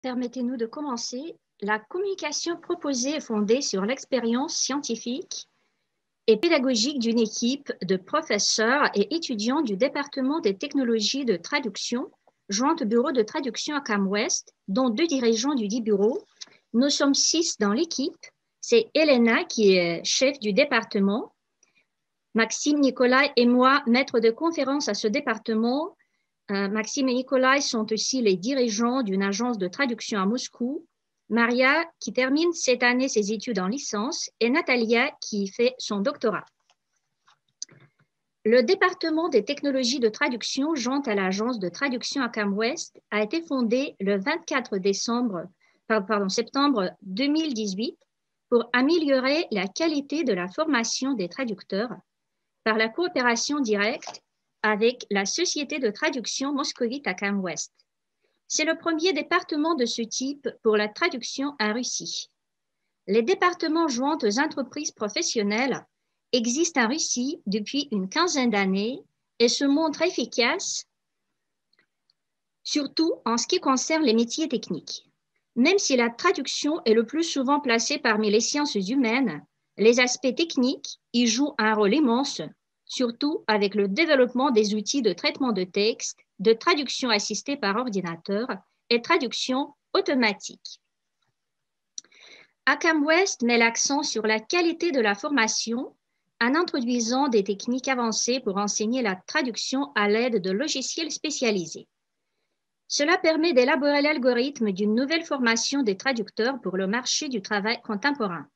permettez-nous de commencer. La communication proposée est fondée sur l'expérience scientifique et pédagogique d'une équipe de professeurs et étudiants du département des technologies de traduction, jointe au bureau de traduction à CAMWest, dont 2 dirigeants du dit bureau. Nous sommes 6 dans l'équipe. C'est Elena qui est chef du département, Maxime, Nicolas et moi, maîtres de conférence à ce département. Maxime et Nicolas sont aussi les dirigeants d'une agence de traduction à Moscou. Maria, qui termine cette année ses études en licence, et Natalia, qui fait son doctorat. Le département des technologies de traduction, joint à l'agence de traduction à CAMWest, a été fondé le 24 septembre 2018 pour améliorer la qualité de la formation des traducteurs par la coopération directe avec la société de traduction moscovite à CAMWest. C'est le premier département de ce type pour la traduction en Russie. Les départements joints aux entreprises professionnelles existent en Russie depuis une quinzaine d'années et se montrent efficaces, surtout en ce qui concerne les métiers techniques. Même si la traduction est le plus souvent placée parmi les sciences humaines, les aspects techniques y jouent un rôle immense, surtout avec le développement des outils de traitement de texte, de traduction assistée par ordinateur et traduction automatique. CAMWest met l'accent sur la qualité de la formation en introduisant des techniques avancées pour enseigner la traduction à l'aide de logiciels spécialisés. Cela permet d'élaborer l'algorithme d'une nouvelle formation des traducteurs pour le marché du travail contemporain.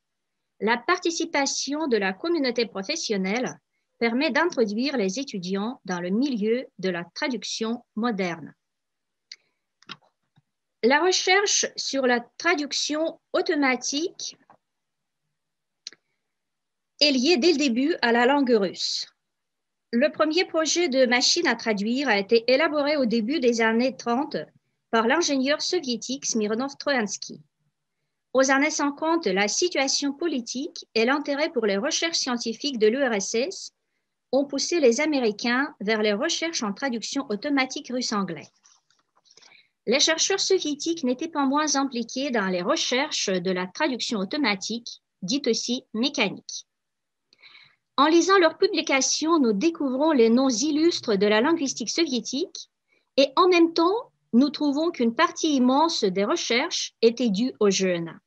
La participation de la communauté professionnelle permet d'introduire les étudiants dans le milieu de la traduction moderne. La recherche sur la traduction automatique est liée dès le début à la langue russe. Le premier projet de machine à traduire a été élaboré au début des années 30 par l'ingénieur soviétique Smirnov Troyansky. Aux années 50, la situation politique et l'intérêt pour les recherches scientifiques de l'URSS ont poussé les Américains vers les recherches en traduction automatique russe-anglais. Les chercheurs soviétiques n'étaient pas moins impliqués dans les recherches de la traduction automatique, dite aussi mécanique. En lisant leurs publications, nous découvrons les noms illustres de la linguistique soviétique et en même temps, nous trouvons qu'une partie immense des recherches était due aux jeunes.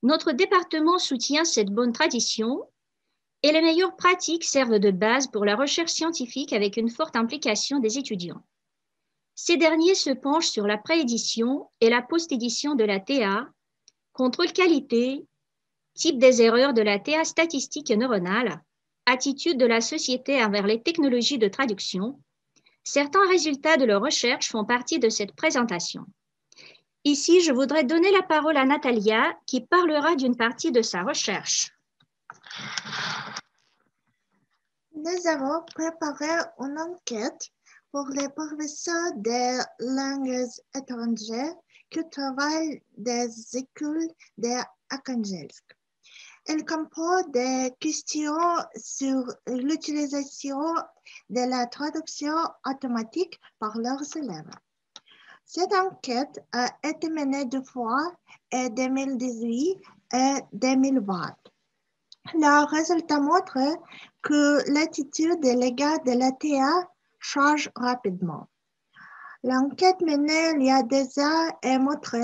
Notre département soutient cette bonne tradition et les meilleures pratiques servent de base pour la recherche scientifique avec une forte implication des étudiants. Ces derniers se penchent sur la préédition et la post-édition de la TA, contrôle qualité, type des erreurs de la TA statistique et neuronale, attitude de la société envers les technologies de traduction. Certains résultats de leurs recherches font partie de cette présentation. Ici, je voudrais donner la parole à Natalia qui parlera d'une partie de sa recherche. Nous avons préparé une enquête pour les professeurs des langues étrangères qui travaillent des écoles d'Arkhangelsk. Elle comprend des questions sur l'utilisation de la traduction automatique par leurs élèves. Cette enquête a été menée 2 fois, en 2018 et 2020. Le résultat montre que l'attitude des légats de la TA change rapidement. L'enquête menée il y a 2 ans a montré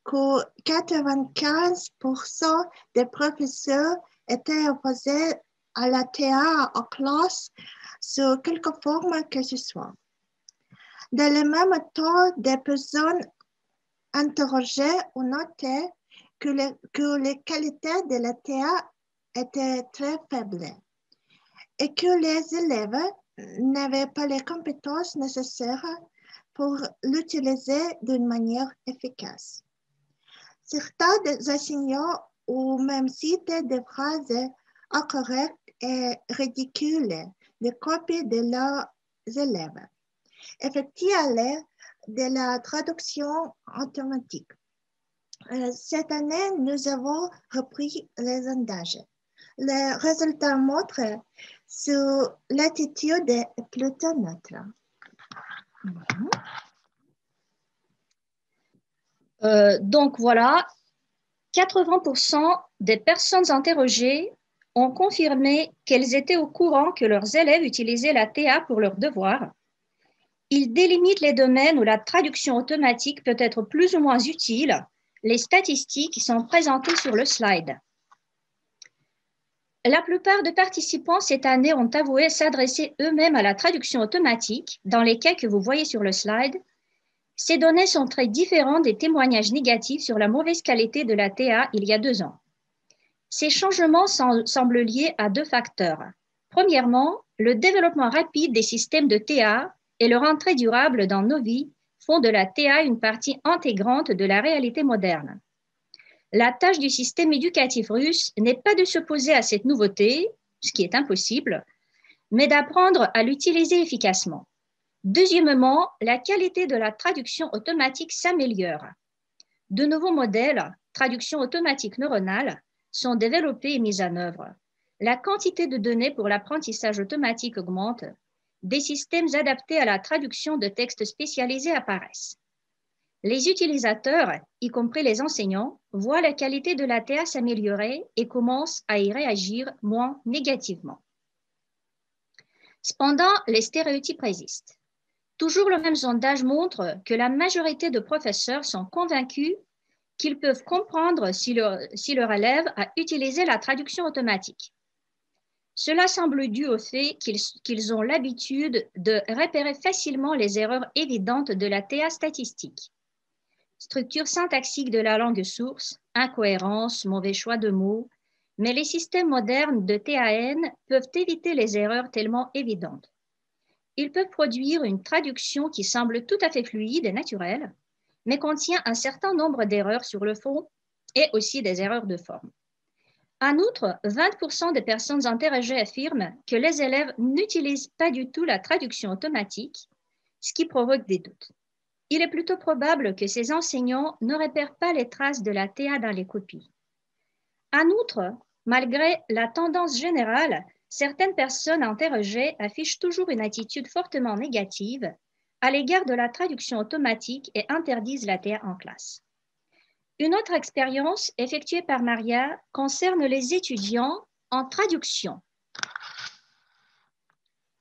que 95% des professeurs étaient opposés à la TA en classe sous quelque forme que ce soit. Dans le même temps, des personnes interrogées ont noté que les qualités de la TA étaient très faibles et que les élèves n'avaient pas les compétences nécessaires pour l'utiliser d'une manière efficace. Certains des enseignants ont même cité des phrases incorrectes et ridicules de copies de leurs élèves, effectuant de la traduction automatique. Cette année, nous avons repris les sondages. Les résultats montrent que l'attitude est plutôt neutre. Donc voilà, 80% des personnes interrogées ont confirmé qu'elles étaient au courant que leurs élèves utilisaient la TA pour leurs devoirs. Ils délimitent les domaines où la traduction automatique peut être plus ou moins utile. Les statistiques sont présentées sur le slide. La plupart des participants cette année ont avoué s'adresser eux-mêmes à la traduction automatique dans les cas que vous voyez sur le slide. Ces données sont très différentes des témoignages négatifs sur la mauvaise qualité de la TA il y a 2 ans. Ces changements semblent liés à 2 facteurs. Premièrement, le développement rapide des systèmes de TA et leur entrée durable dans nos vies font de la TA une partie intégrante de la réalité moderne. La tâche du système éducatif russe n'est pas de s'opposer à cette nouveauté, ce qui est impossible, mais d'apprendre à l'utiliser efficacement. Deuxièmement, la qualité de la traduction automatique s'améliore. De nouveaux modèles, traduction automatique neuronale, sont développés et mis en œuvre. La quantité de données pour l'apprentissage automatique augmente. Des systèmes adaptés à la traduction de textes spécialisés apparaissent. Les utilisateurs, y compris les enseignants, voient la qualité de la TA s'améliorer et commencent à y réagir moins négativement. Cependant, les stéréotypes résistent. Toujours le même sondage montre que la majorité de professeurs sont convaincus qu'ils peuvent comprendre si leur élève a utilisé la traduction automatique. Cela semble dû au fait qu'ils ont l'habitude de repérer facilement les erreurs évidentes de la TA statistique. Structure syntaxique de la langue source, incohérence, mauvais choix de mots, mais les systèmes modernes de TAN peuvent éviter les erreurs tellement évidentes. Ils peuvent produire une traduction qui semble tout à fait fluide et naturelle, mais contient un certain nombre d'erreurs sur le fond et aussi des erreurs de forme. En outre, 20% des personnes interrogées affirment que les élèves n'utilisent pas du tout la traduction automatique, ce qui provoque des doutes. Il est plutôt probable que ces enseignants ne repèrent pas les traces de la TA dans les copies. En outre, malgré la tendance générale, certaines personnes interrogées affichent toujours une attitude fortement négative à l'égard de la traduction automatique et interdisent la TA en classe. Une autre expérience effectuée par Maria concerne les étudiants en traduction.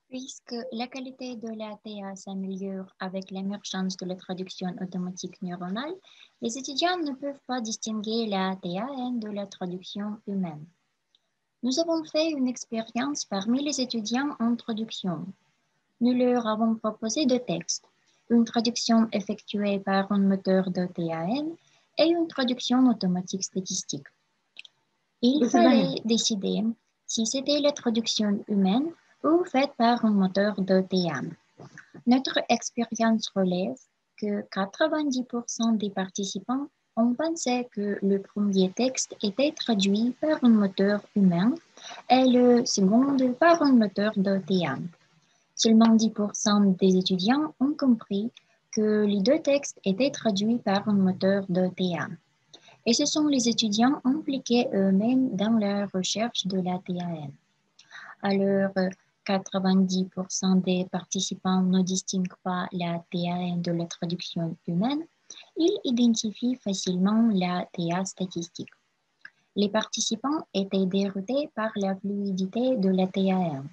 Puisque la qualité de la TA s'améliore avec l'émergence de la traduction automatique neuronale, les étudiants ne peuvent pas distinguer la TAN de la traduction humaine. Nous avons fait une expérience parmi les étudiants en traduction. Nous leur avons proposé 2 textes, une traduction effectuée par un moteur de TAN et une traduction automatique statistique. Il fallait décider si c'était la traduction humaine ou faite par un moteur de TA. Notre expérience relève que 90% des participants ont pensé que le premier texte était traduit par un moteur humain et le second par un moteur de TA. Seulement 10% des étudiants ont compris que les 2 textes étaient traduits par un moteur de TA. Et ce sont les étudiants impliqués eux-mêmes dans la recherche de la TAN. Alors, 90% des participants ne distinguent pas la TAN de la traduction humaine, ils identifient facilement la TA statistique. Les participants étaient déroutés par la fluidité de la TAN,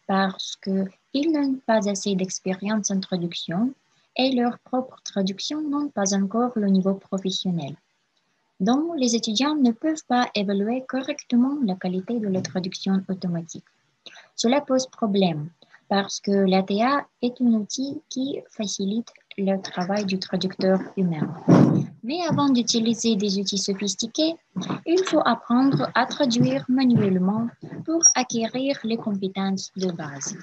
parce qu'ils n'ont pas assez d'expérience en traduction et leurs propres traductions n'ont pas encore le niveau professionnel. Donc, les étudiants ne peuvent pas évaluer correctement la qualité de la traduction automatique. Cela pose problème parce que la TA est un outil qui facilite le travail du traducteur humain. Mais avant d'utiliser des outils sophistiqués, il faut apprendre à traduire manuellement pour acquérir les compétences de base.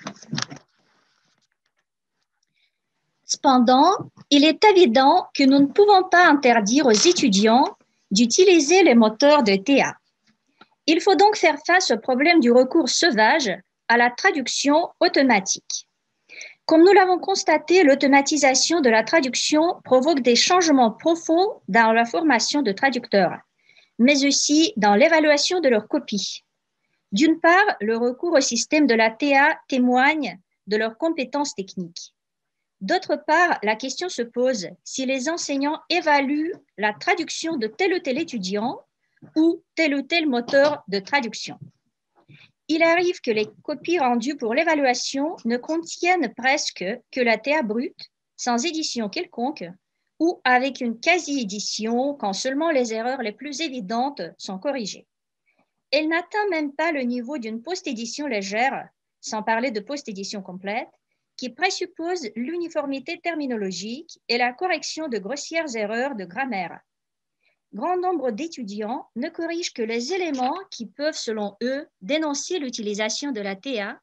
Cependant, il est évident que nous ne pouvons pas interdire aux étudiants d'utiliser les moteurs de TA. Il faut donc faire face au problème du recours sauvage à la traduction automatique. Comme nous l'avons constaté, l'automatisation de la traduction provoque des changements profonds dans la formation de traducteurs, mais aussi dans l'évaluation de leurs copies. D'une part, le recours au système de la TA témoigne de leurs compétences techniques. D'autre part, la question se pose si les enseignants évaluent la traduction de tel ou tel étudiant ou tel moteur de traduction. Il arrive que les copies rendues pour l'évaluation ne contiennent presque que la TA brute, sans édition quelconque, ou avec une quasi-édition quand seulement les erreurs les plus évidentes sont corrigées. Elle n'atteint même pas le niveau d'une post-édition légère, sans parler de post-édition complète, qui présuppose l'uniformité terminologique et la correction de grossières erreurs de grammaire. Grand nombre d'étudiants ne corrigent que les éléments qui peuvent, selon eux, dénoncer l'utilisation de la TA,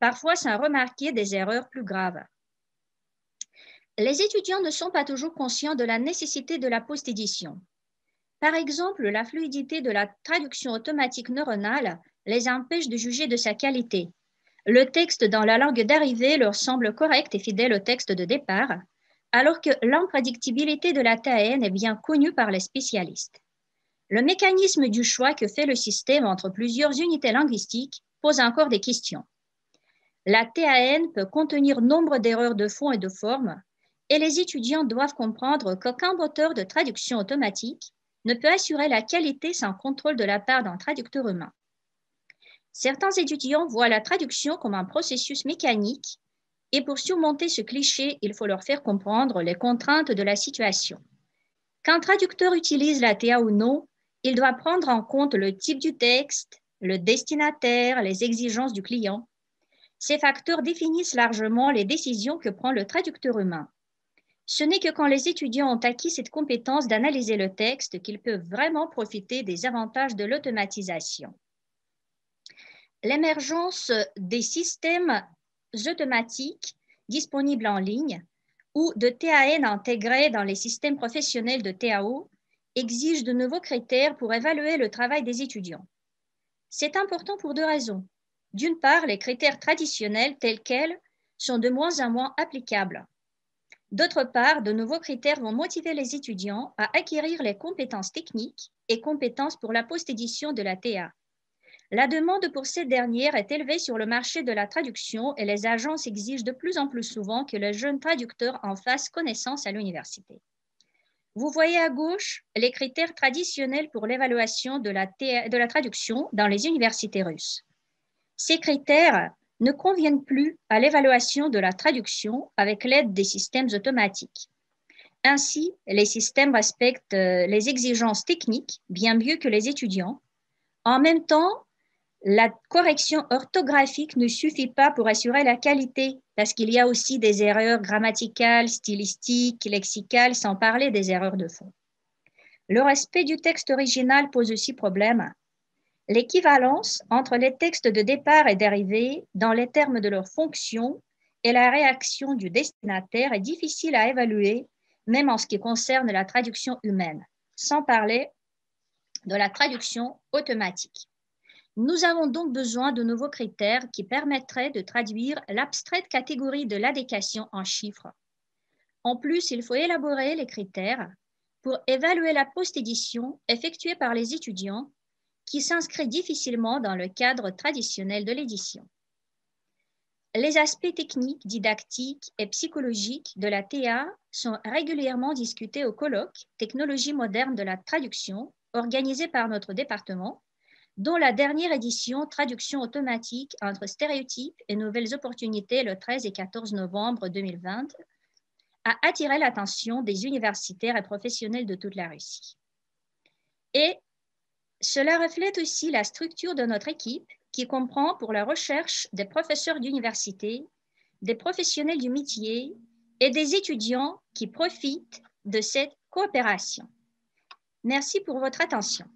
parfois sans remarquer des erreurs plus graves. Les étudiants ne sont pas toujours conscients de la nécessité de la post-édition. Par exemple, la fluidité de la traduction automatique neuronale les empêche de juger de sa qualité. Le texte dans la langue d'arrivée leur semble correct et fidèle au texte de départ, alors que l'imprédictibilité de la TAN est bien connue par les spécialistes. Le mécanisme du choix que fait le système entre plusieurs unités linguistiques pose encore des questions. La TAN peut contenir nombre d'erreurs de fond et de forme, et les étudiants doivent comprendre qu'aucun moteur de traduction automatique ne peut assurer la qualité sans contrôle de la part d'un traducteur humain. Certains étudiants voient la traduction comme un processus mécanique et pour surmonter ce cliché, il faut leur faire comprendre les contraintes de la situation. Qu'un traducteur utilise la TA ou non, il doit prendre en compte le type du texte, le destinataire, les exigences du client. Ces facteurs définissent largement les décisions que prend le traducteur humain. Ce n'est que quand les étudiants ont acquis cette compétence d'analyser le texte qu'ils peuvent vraiment profiter des avantages de l'automatisation. L'émergence des systèmes automatiques disponibles en ligne ou de TAN intégrés dans les systèmes professionnels de TAO exige de nouveaux critères pour évaluer le travail des étudiants. C'est important pour deux raisons. D'une part, les critères traditionnels tels quels sont de moins en moins applicables. D'autre part, de nouveaux critères vont motiver les étudiants à acquérir les compétences techniques et compétences pour la post-édition de la TA. La demande pour ces dernières est élevée sur le marché de la traduction et les agences exigent de plus en plus souvent que les jeunes traducteurs en fassent connaissance à l'université. Vous voyez à gauche les critères traditionnels pour l'évaluation de la traduction dans les universités russes. Ces critères ne conviennent plus à l'évaluation de la traduction avec l'aide des systèmes automatiques. Ainsi, les systèmes respectent les exigences techniques bien mieux que les étudiants. En même temps, la correction orthographique ne suffit pas pour assurer la qualité parce qu'il y a aussi des erreurs grammaticales, stylistiques, lexicales, sans parler des erreurs de fond. Le respect du texte original pose aussi problème. L'équivalence entre les textes de départ et d'arrivée dans les termes de leur fonction et la réaction du destinataire est difficile à évaluer, même en ce qui concerne la traduction humaine, sans parler de la traduction automatique. Nous avons donc besoin de nouveaux critères qui permettraient de traduire l'abstraite catégorie de l'adéquation en chiffres. En plus, il faut élaborer les critères pour évaluer la post-édition effectuée par les étudiants qui s'inscrit difficilement dans le cadre traditionnel de l'édition. Les aspects techniques, didactiques et psychologiques de la TA sont régulièrement discutés au colloque « Technologie moderne de la traduction » organisé par notre département, dont la dernière édition « Traduction automatique entre stéréotypes et nouvelles opportunités » le 13 et 14 novembre 2020 a attiré l'attention des universitaires et professionnels de toute la Russie. Et cela reflète aussi la structure de notre équipe qui comprend pour la recherche des professeurs d'université, des professionnels du métier et des étudiants qui profitent de cette coopération. Merci pour votre attention.